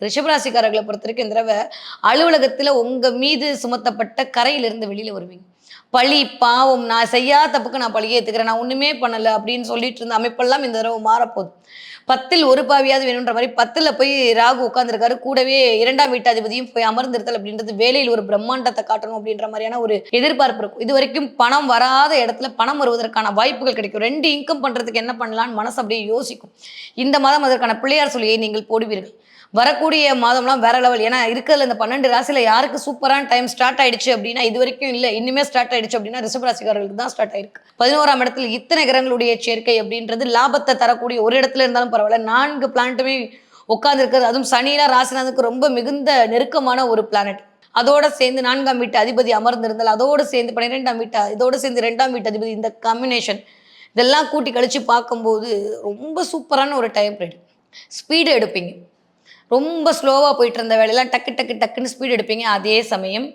ரிஷபராசிக்காரர்களை பொறுத்த வரைக்கும் இந்த தடவை அலுவலகத்துல உங்க மீது சுமத்தப்பட்ட கரையிலிருந்து வெளியில வருவீங்க. பழி, பாவம், நான் செய்யாத தப்புக்கு நான் பழிய ஏத்துக்கிறேன், நான் ஒண்ணுமே பண்ணல அப்படின்னு சொல்லிட்டு இருந்த அமைப்பெல்லாம் இந்த தடவை மாறப்போகுது. 10ல் ஒரு பாவியாவது வேணுன்ற மாரி 10ல போய் ராகு உட்கார்ந்திருக்காரு. கூடவே 2ஆம் வீட்டாதிபதியும் போய் அமர்ந்திருத்தல் அப்படின்றது வேலையில் ஒரு பிரம்மாண்டத்த காட்டணும் அப்படின்ற மாரியான ஒரு எதிர்பார்ப்பு இருக்கும். இதுவரைக்கும் பணம் வராத இடத்துல பணம் வருவதற்கான வாய்ப்புகள் கிடைக்கும். 2 இன்கம் பண்றதுக்கு என்ன பண்ணலான்னு மனசு அப்படியே யோசிக்கும். இந்த மாதம் அதற்கான பிள்ளையார் சொல்லியை நீங்கள் போடுவீர்கள். வரக்கூடிய மாதம்லாம் வேற லெவல். ஏன்னா இருக்கிறதுல இந்த 12 ராசியில யாருக்கு சூப்பரான டைம் ஸ்டார்ட் ஆயிடுச்சு அப்படின்னா, இதுவரைக்கும் இல்ல. இனிமே ஸ்டார்ட் ஆயிடுச்சு அப்படின்னா ரிஷப ராசிக்காரர்களுக்கு தான் ஸ்டார்ட் ஆயிருக்கு. 11ஆம் இடத்துல இத்தனை கிரகங்களுடைய சேர்க்கை அப்படின்றது லாபத்தை தரக்கூடிய ஒரு இடத்துல இருந்தாலும் பரவாயில்ல. 4 பிளானட்டுமே உட்கார்ந்து இருக்கிறது, அதுவும் சனிலாம் ராசிநாதனுக்கு ரொம்ப மிகுந்த நெருக்கமான ஒரு பிளானட். அதோட சேர்ந்து 4ஆம் வீட்டு அதிபதி அமர்ந்திருந்தால், அதோடு சேர்ந்து 12ஆம் வீட்டு இதோட சேர்ந்து 2ஆம் வீட்டு அதிபதி, இந்த காம்பினேஷன் இதெல்லாம் கூட்டி கழிச்சு பார்க்கும்போது ரொம்ப சூப்பரான ஒரு டைம் பீரியட். ஸ்பீடு எடுப்பீங்க. ரொம்ப ஸ்லோவா போயிட்டு இருந்த வேலையெல்லாம் டக்கு டக்கு டக்குன்னு ஸ்பீட் எடுப்பீங்க. அதே சமயம்